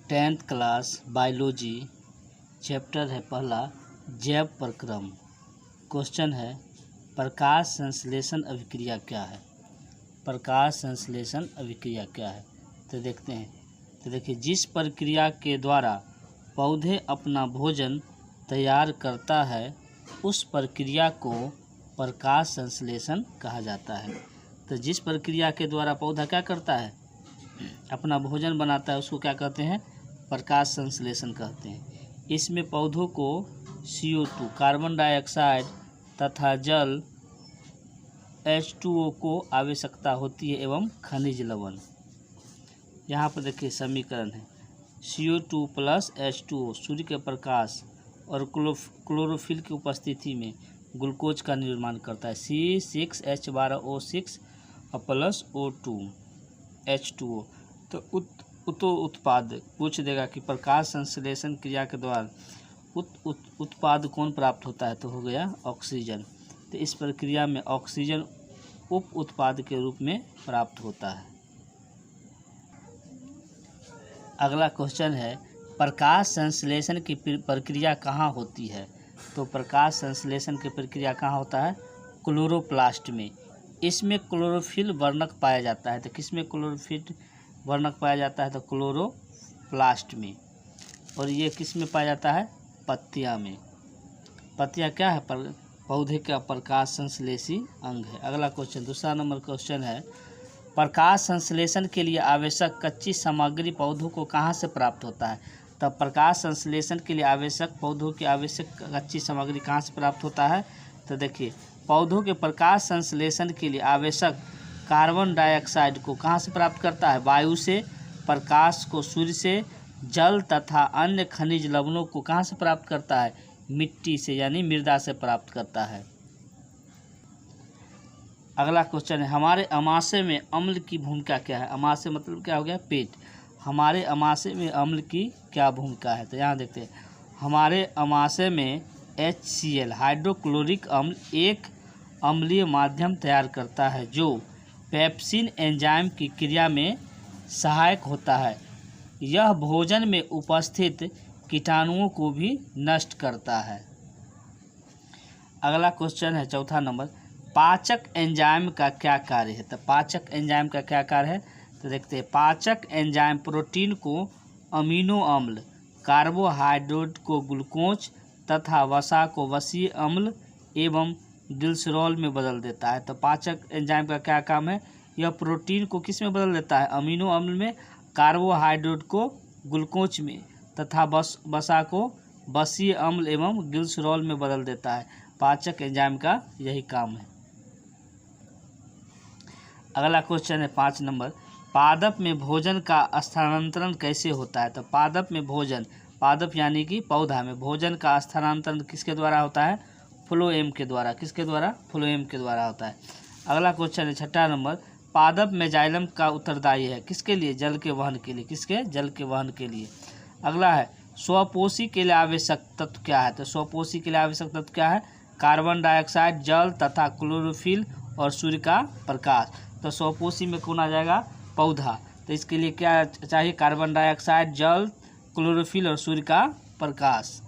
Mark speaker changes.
Speaker 1: 10th class biology chapter है पहला जैव प्रक्रम। क्वेश्चन है प्रकाश संश्लेषण अभिक्रिया क्या है। प्रकाश संश्लेषण अभिक्रिया क्या है तो देखते हैं। तो देखिए, जिस प्रक्रिया के द्वारा पौधे अपना भोजन तैयार करता है उस प्रक्रिया को प्रकाश संश्लेषण कहा जाता है। तो जिस प्रक्रिया के द्वारा पौधा क्या करता है, अपना भोजन बनाता है, उसको क्या कहते हैं, प्रकाश संश्लेषण कहते हैं। इसमें पौधों को CO2 कार्बन डाइऑक्साइड तथा जल H2O को आवश्यकता होती है एवं खनिज लवण। यहाँ पर देखिए समीकरण है CO2 प्लस H2O सूर्य के प्रकाश और क्लोरोफिल की उपस्थिति में ग्लूकोज का निर्माण करता है। C6H12O6 plus O2 H2O। तो उत्पाद पूछ देगा कि प्रकाश संश्लेषण क्रिया के द्वारा उत्पाद कौन प्राप्त होता है, तो हो गया ऑक्सीजन। तो इस प्रक्रिया में ऑक्सीजन उप उत्पाद के रूप में प्राप्त होता है। अगला क्वेश्चन है प्रकाश संश्लेषण की प्रक्रिया कहाँ होती है। तो प्रकाश संश्लेषण की प्रक्रिया कहाँ होता है, क्लोरोप्लास्ट में। इसमें क्लोरोफिल वर्णक पाया जाता है। तो किसमें क्लोरोफिल वर्णक पाया जाता है, तो क्लोरोप्लास्ट में। और ये किस में पाया जाता है, पत्तियाँ में। पत्तियाँ क्या है, पौधे का प्रकाश संश्लेषी अंग है। अगला क्वेश्चन, दूसरा नंबर क्वेश्चन है प्रकाश संश्लेषण के लिए आवश्यक कच्ची सामग्री पौधों को कहाँ से प्राप्त होता है। तब प्रकाश संश्लेषण के लिए आवश्यक पौधों की आवश्यक कच्ची सामग्री कहाँ से प्राप्त होता है। तो देखिए, पौधों के प्रकाश संश्लेषण के लिए आवश्यक कार्बन डाइऑक्साइड को कहाँ से प्राप्त करता है, वायु से। प्रकाश को सूर्य से। जल तथा अन्य खनिज लवणों को कहाँ से प्राप्त करता है, मिट्टी से यानी मृदा से प्राप्त करता है। अगला क्वेश्चन है हमारे अमाशय में अम्ल की भूमिका क्या है। अमाशय मतलब क्या हो गया, पेट। हमारे अमाशय में अम्ल की क्या भूमिका है। तो यहाँ देखते हैं, हमारे अमाशय में HCl हाइड्रोक्लोरिक अम्ल एक अम्लीय माध्यम तैयार करता है जो पेप्सिन एंजाइम की क्रिया में सहायक होता है। यह भोजन में उपस्थित कीटाणुओं को भी नष्ट करता है। अगला क्वेश्चन है चौथा नंबर, पाचक एंजाइम का क्या कार्य है। तो पाचक एंजाइम का क्या कार्य है, तो देखते हैं। पाचक एंजाइम प्रोटीन को अमीनो अम्ल, कार्बोहाइड्रेट को ग्लूकोज तथा वसा को वसीय अम्ल एवं ग्लिसरॉल में बदल देता है। तो पाचक एंजाइम का क्या काम है, यह प्रोटीन को किस में बदल देता है, अमीनो अम्ल में, कार्बोहाइड्रेट को ग्लूकोज में तथा वसा को वसीय अम्ल एवं ग्लिसरॉल में बदल देता है। पाचक एंजाइम का यही काम है। अगला क्वेश्चन है 5 नंबर, पादप में भोजन का स्थानांतरण कैसे होता है। तो पादप में भोजन, पादप यानी कि पौधा में भोजन का स्थानांतरण किसके द्वारा होता है, फ्लोएम के द्वारा। किसके द्वारा, फ्लोएम के द्वारा होता है। अगला क्वेश्चन है 6 नंबर, पादप में जाइलम का उत्तरदायी है किसके लिए, जल के वहन के लिए। किसके, जल के वहन के लिए। अगला है स्वपोषी के लिए आवश्यक तत्व क्या है। तो स्वपोषी के लिए आवश्यक तत्व क्या है, कार्बन डाइऑक्साइड, जल तथा क्लोरोफिल और सूर्य का प्रकाश। तो स्वपोषी में कौन आ जाएगा, पौधा। तो इसके लिए क्या चाहिए, कार्बन डाइऑक्साइड, जल, क्लोरोफिल और सूर्य का प्रकाश।